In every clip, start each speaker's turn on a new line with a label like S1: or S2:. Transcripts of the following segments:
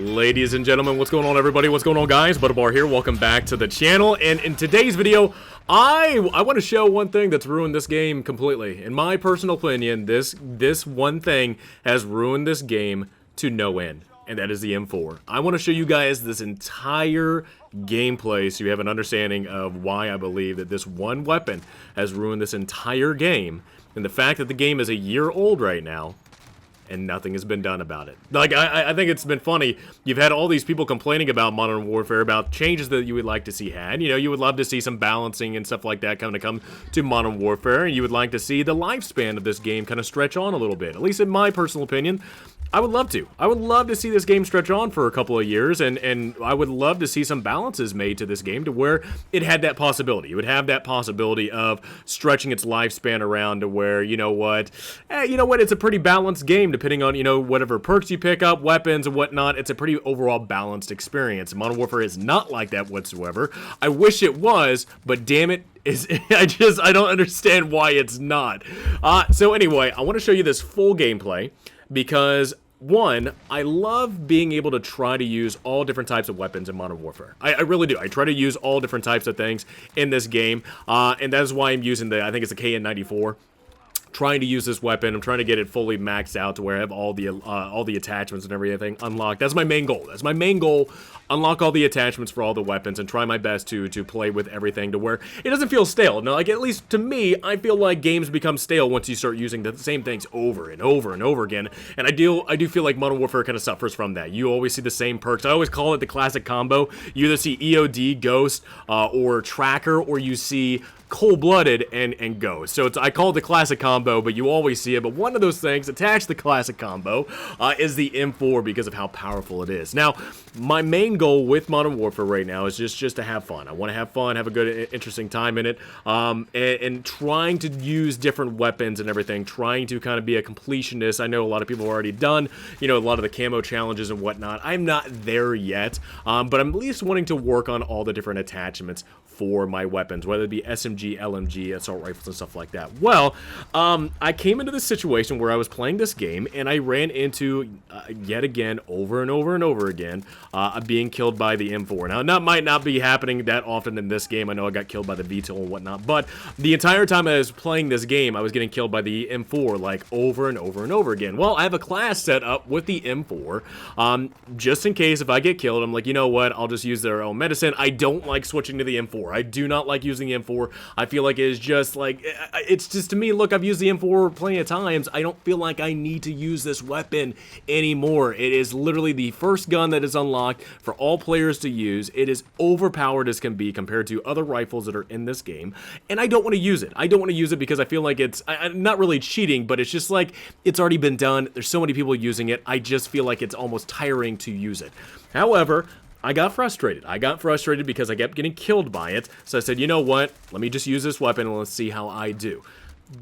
S1: Ladies and gentlemen, what's going on, everybody? What's going on, guys? Butterbar here. Welcome back to the channel. And in today's video, I want to show one thing that's ruined this game completely. In my personal opinion, this one thing has ruined this game to no end, and that is the M4. I want to show you guys this entire gameplay so you have an understanding of why I believe that this one weapon has ruined this entire game, and the fact that the game is a year old right now and nothing has been done about it. Like, I think it's been funny. You've had all these people complaining about Modern Warfare, about changes that you would like to see had. You know, you would love to see some balancing and stuff like that come to Modern Warfare, and you would like to see the lifespan of this game kind of stretch on a little bit. At least in my personal opinion, I would love to. I would love to see this game stretch on for a couple of years, and I would love to see some balances made to this game to where it had that possibility. It would have that possibility of stretching its lifespan around to where, you know what, it's a pretty balanced game depending on, whatever perks you pick up, weapons and whatnot. It's a pretty overall balanced experience. Modern Warfare is not like that whatsoever. I wish it was, but damn it, I don't understand why it's not. So anyway, I want to show you this full gameplay because, one, I love being able to try to use all different types of weapons in Modern Warfare. I really do. I try to use all different types of things in this game, and that is why I'm using I think it's the KN94. Trying to use this weapon. I'm trying to get it fully maxed out to where I have all the attachments and everything unlocked. That's my main goal. That's my main goal. Unlock all the attachments for all the weapons and try my best to play with everything to where it doesn't feel stale. No, like, at least to me, I feel like games become stale once you start using the same things over and over and over again. And I do feel like Modern Warfare kind of suffers from that. You always see the same perks. I always call it the classic combo. You either see EOD, Ghost, or Tracker, or you see Cold-Blooded and Ghost. So I call it the classic combo, but you always see it. But one of those things attached to the classic combo is the M4 because of how powerful it is. Now, my main goal with Modern Warfare right now is just to have fun. I want to have fun, have a good, interesting time in it, and trying to use different weapons and everything, trying to kind of be a completionist. I know a lot of people have already done, a lot of the camo challenges and whatnot. I'm not there yet, but I'm at least wanting to work on all the different attachments for my weapons, whether it be SMG, LMG, assault rifles, and stuff like that. Well, I came into this situation where I was playing this game, and I ran into, yet again, over and over and over again, being killed by the M4. Now, that might not be happening that often in this game. I know I got killed by the VTOL and whatnot, but the entire time I was playing this game, I was getting killed by the M4, like, over and over and over again. Well, I have a class set up with the M4, just in case if I get killed, I'm like, you know what, I'll just use their own medicine. I don't like switching to the M4. I do not like using the M4. I feel like it is just like, it's just, to me, look, I've used the M4 plenty of times. I don't feel like I need to use this weapon anymore. It is literally the first gun that is unlocked for all players to use. It is overpowered as can be compared to other rifles that are in this game, and I don't want to use it. I don't want to use it because I feel like it's not really cheating, but it's just like, it's already been done. There's so many people using it. I just feel like it's almost tiring to use it. However, I got frustrated. I got frustrated because I kept getting killed by it. So I said, you know what? Let me just use this weapon and let's see how I do.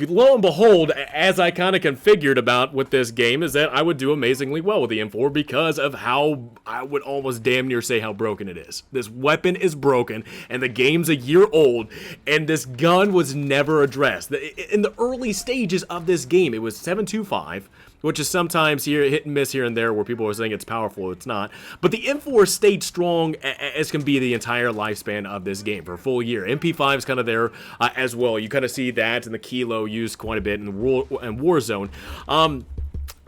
S1: Lo and behold, as I kind of configured about with this game, is that I would do amazingly well with the M4 because of how, I would almost damn near say how broken it is. This weapon is broken, and the game's a year old, and this gun was never addressed. In the early stages of this game, it was 725, which is sometimes hit and miss here and there where people are saying it's powerful, it's not. But the M4 stayed strong as can be the entire lifespan of this game for a full year. MP5 is kind of there as well. You kind of see that in the Kilo used quite a bit in Warzone.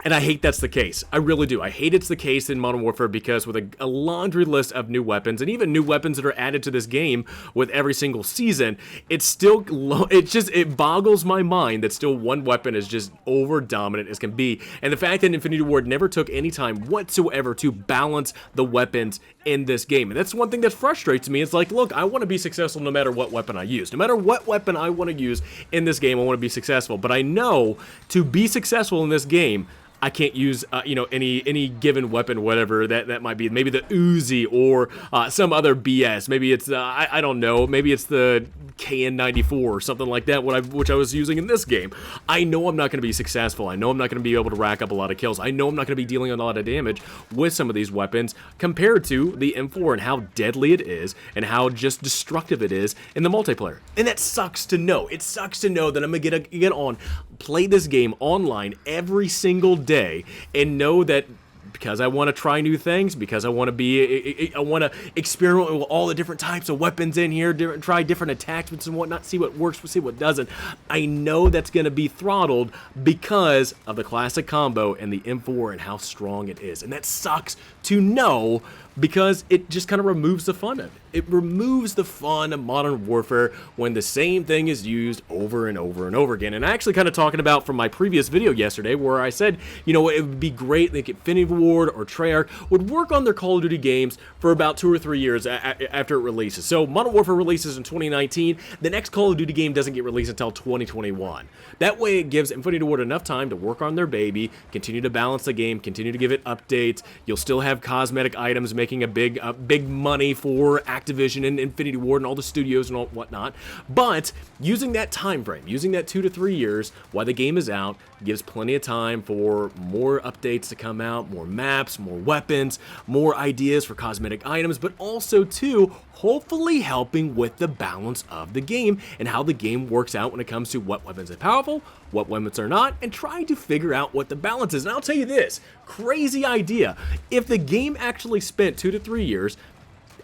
S1: And I hate that's the case. I really do. I hate it's the case in Modern Warfare because with a laundry list of new weapons, and even new weapons that are added to this game with every single season, it's still, it boggles my mind that still one weapon is just over dominant as can be. And the fact that Infinity Ward never took any time whatsoever to balance the weapons in this game. And that's one thing that frustrates me. It's like, look, I want to be successful no matter what weapon I use. No matter what weapon I want to use in this game, I want to be successful. But I know to be successful in this game, I can't use, any given weapon, whatever that might be. Maybe the Uzi or some other BS. Maybe it's, I don't know. Maybe it's the KN94 or something like that, which I was using in this game. I know I'm not going to be successful. I know I'm not going to be able to rack up a lot of kills. I know I'm not going to be dealing a lot of damage with some of these weapons compared to the M4 and how deadly it is and how just destructive it is in the multiplayer. And that sucks to know. It sucks to know that I'm going to get on, play this game online every single day and know that because I want to try new things, because I want to experiment with all the different types of weapons in here, try different attachments and whatnot, see what works, see what doesn't. I know that's going to be throttled because of the classic combo and the M4 and how strong it is. And that sucks to know, because it just kind of removes the fun of it. It removes the fun of Modern Warfare when the same thing is used over and over and over again. And I actually kind of talking about from my previous video yesterday where I said, you know, it would be great if Infinity Ward or Treyarch would work on their Call of Duty games for about 2 or 3 years after it releases. So Modern Warfare releases in 2019. The next Call of Duty game doesn't get released until 2021. That way it gives Infinity Ward enough time to work on their baby, continue to balance the game, continue to give it updates. You'll still have cosmetic items making a big money for Activision and Infinity Ward and all the studios and all whatnot. But using that time frame, using that 2 to 3 years while the game is out, gives plenty of time for more updates to come out, more maps, more weapons, more ideas for cosmetic items, but also too, hopefully helping with the balance of the game and how the game works out when it comes to what weapons are powerful, what weapons are not, and trying to figure out what the balance is. And I'll tell you this, crazy idea. If the game actually spent 2 to 3 years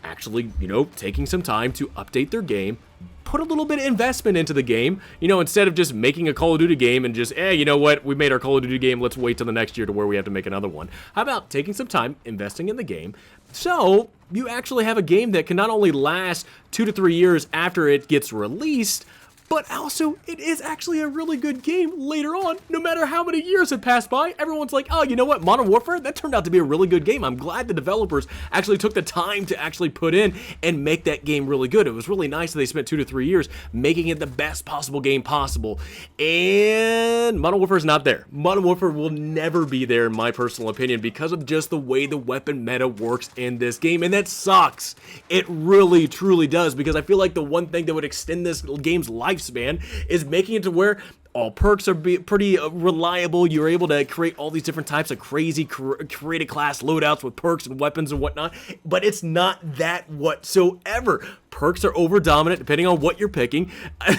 S1: actually, you know, taking some time to update their game, put a little bit of investment into the game, you know, instead of just making a Call of Duty game and just, you know what, we made our Call of Duty game, let's wait till the next year to where we have to make another one. How about taking some time, investing in the game, so you actually have a game that can not only last 2 to 3 years after it gets released, but also it is actually a really good game later on. No matter how many years have passed by, everyone's like, oh, you know what, Modern Warfare, that turned out to be a really good game. I'm glad the developers actually took the time to actually put in and make that game really good. It was really nice that they spent 2 to 3 years making it the best possible game possible. And Modern Warfare is not there. Modern Warfare will never be there, in my personal opinion, because of just the way the weapon meta works in this game. And that sucks. It really, truly does, because I feel like the one thing that would extend this game's lifespan is making it to where all perks are pretty reliable. You're able to create all these different types of crazy created class loadouts with perks and weapons and whatnot, but it's not that whatsoever. Perks are over dominant depending on what you're picking.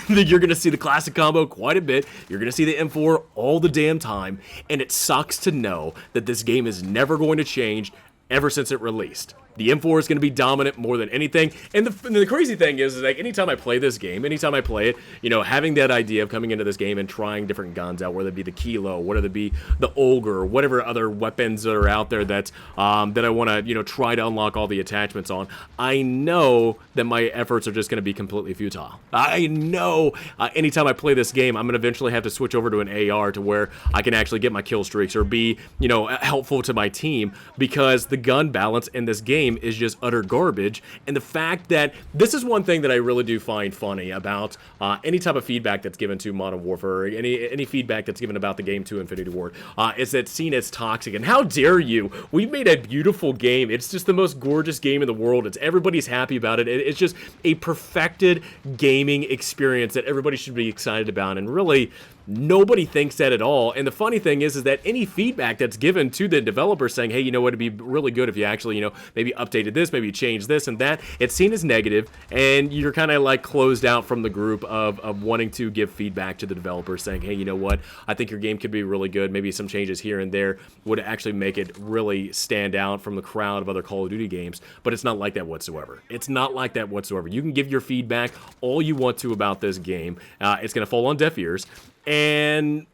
S1: You're going to see the classic combo quite a bit. You're going to see the M4 all the damn time, and it sucks to know that this game is never going to change ever since it released. The M4 is going to be dominant more than anything. And the crazy thing is like anytime I play this game, anytime I play it, you know, having that idea of coming into this game and trying different guns out, whether it be the Kilo, whether it be the Ogre, whatever other weapons that are out there that I want to, you know, try to unlock all the attachments on, I know that my efforts are just going to be completely futile. I know anytime I play this game, I'm going to eventually have to switch over to an AR to where I can actually get my kill streaks or be, you know, helpful to my team, because the gun balance in this game is just utter garbage. And the fact that this is one thing that I really do find funny about any type of feedback that's given to Modern Warfare, or any feedback that's given about the game to Infinity Ward, is that seen as toxic. And how dare you? We've made a beautiful game. It's just the most gorgeous game in the world. Everybody's happy about it. It's just a perfected gaming experience that everybody should be excited about. And really, nobody thinks that at all. And the funny thing is that any feedback that's given to the developer saying, hey, you know what, it'd be really good if you actually, you know, maybe updated this, maybe changed this and that, it's seen as negative, and you're kind of like closed out from the group of wanting to give feedback to the developer saying, hey, you know what, I think your game could be really good. Maybe some changes here and there would actually make it really stand out from the crowd of other Call of Duty games. But it's not like that whatsoever. It's not like that whatsoever. You can give your feedback all you want to about this game. It's going to fall on deaf ears. And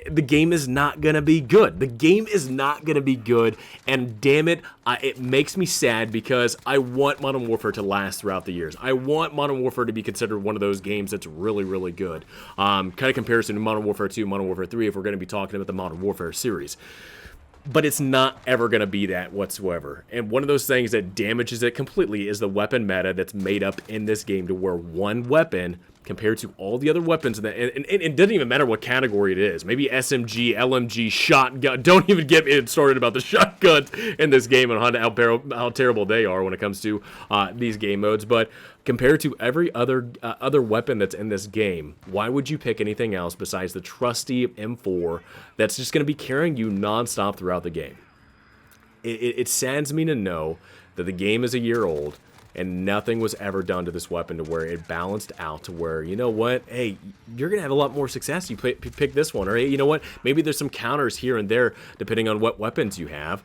S1: the game is not going to be good. The game is not going to be good, and damn it, it makes me sad because I want Modern Warfare to last throughout the years. I want Modern Warfare to be considered one of those games that's really, really good. Kind of comparison to Modern Warfare 2, Modern Warfare 3, if we're going to be talking about the Modern Warfare series. But it's not ever going to be that whatsoever. And one of those things that damages it completely is the weapon meta that's made up in this game, to where one weapon compared to all the other weapons, and it doesn't even matter what category it is. Maybe SMG, LMG, shotgun. Don't even get me started about the shotguns in this game and how terrible they are when it comes to these game modes. But compared to every other weapon that's in this game, why would you pick anything else besides the trusty M4 that's just going to be carrying you nonstop throughout the game? It saddens me to know that the game is a year old, And nothing was ever done to this weapon to where it balanced out to where, you know what, hey, you're going to have a lot more success. You pick this one. Or, hey, you know what, maybe there's some counters here and there depending on what weapons you have.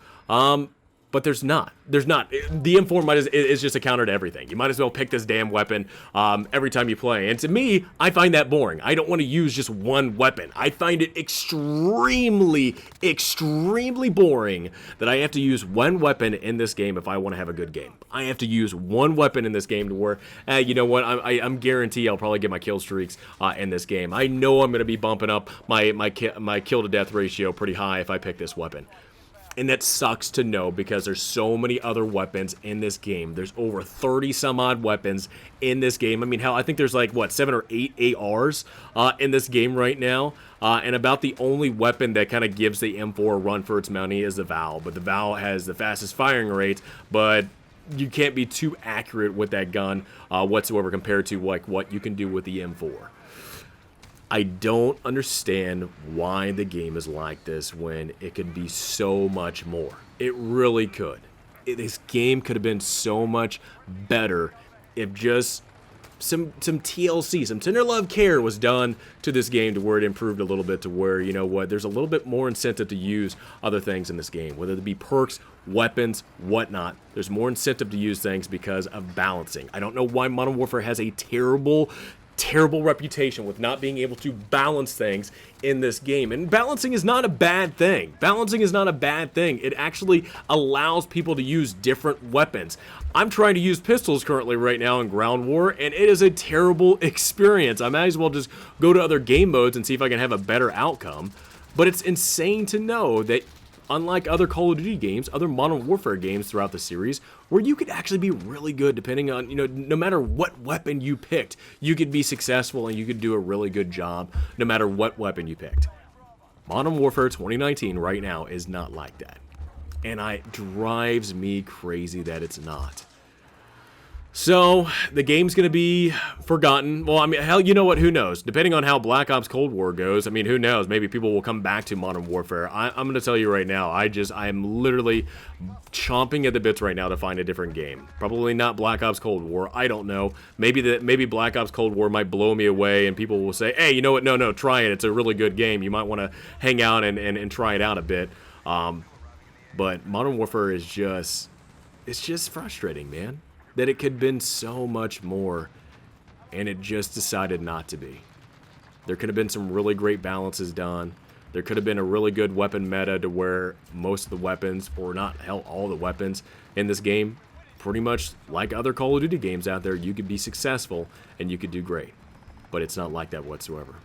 S1: But there's not. There's not. The M4 is just a counter to everything. You might as well pick this damn weapon every time you play. And to me, I find that boring. I don't want to use just one weapon. I find it extremely, extremely boring that I have to use one weapon in this game if I want to have a good game. I have to use one weapon in this game to where, you know what, I'm guaranteed I'll probably get my kill streaks in this game. I know I'm going to be bumping up my kill to death ratio pretty high if I pick this weapon. And that sucks to know because there's so many other weapons in this game. There's over 30 some odd weapons in this game. I mean, hell, I think there's like, what, 7 or 8 ARs in this game right now. And about the only weapon that kind of gives the M4 a run for its money is the Val. But the Val has the fastest firing rate, but you can't be too accurate with that gun whatsoever compared to like what you can do with the M4. I don't understand why the game is like this when it could be so much more. It really could. This game could have been so much better if just some TLC, some tender love care was done to this game to where it improved a little bit to where, you know what, there's a little bit more incentive to use other things in this game, whether it be perks, weapons, whatnot. There's more incentive to use things because of balancing. I don't know why Modern Warfare has a terrible reputation with not being able to balance things in this game. And balancing is not a bad thing. Balancing is not a bad thing. It actually allows people to use different weapons. I'm trying to use pistols currently right now in Ground War, and it is a terrible experience. I might as well just go to other game modes and see if I can have a better outcome. But it's insane to know that unlike other Call of Duty games, other Modern Warfare games throughout the series, where you could actually be really good depending on, you know, no matter what weapon you picked, you could be successful and you could do a really good job no matter what weapon you picked. Modern Warfare 2019 right now is not like that. And it drives me crazy that it's not. So, the game's going to be forgotten. Well, I mean, hell, you know what? Who knows? Depending on how Black Ops Cold War goes, I mean, who knows? Maybe people will come back to Modern Warfare. I'm going to tell you right now, I'm literally chomping at the bits right now to find a different game. Probably not Black Ops Cold War. I don't know. Maybe Black Ops Cold War might blow me away and people will say, hey, you know what? No, try it. It's a really good game. You might want to hang out and try it out a bit. But Modern Warfare is it's just frustrating, man. That it could have been so much more, and it just decided not to be. There could have been some really great balances done. There could have been a really good weapon meta to where most of the weapons, or not, hell, all the weapons in this game, pretty much like other Call of Duty games out there, you could be successful and you could do great. But it's not like that whatsoever.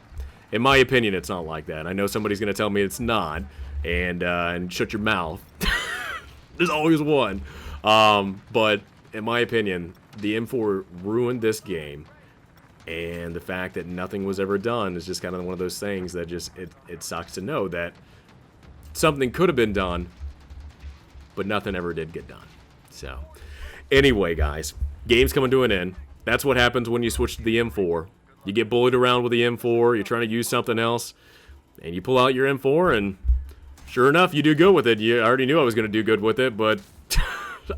S1: In my opinion, it's not like that. I know somebody's going to tell me it's not, and shut your mouth. There's always one. But in my opinion, the M4 ruined this game, and the fact that nothing was ever done is just kind of one of those things that just, it sucks to know that something could have been done, but nothing ever did get done. So, anyway, guys, game's coming to an end. That's what happens when you switch to the M4. You get bullied around with the M4, you're trying to use something else, and you pull out your M4, and sure enough, you do good with it. I already knew I was going to do good with it, but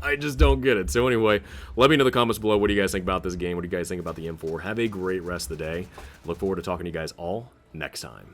S1: I just don't get it. So anyway, let me know in the comments below, what do you guys think about this game? What do you guys think about the M4? Have a great rest of the day. Look forward to talking to you guys all next time.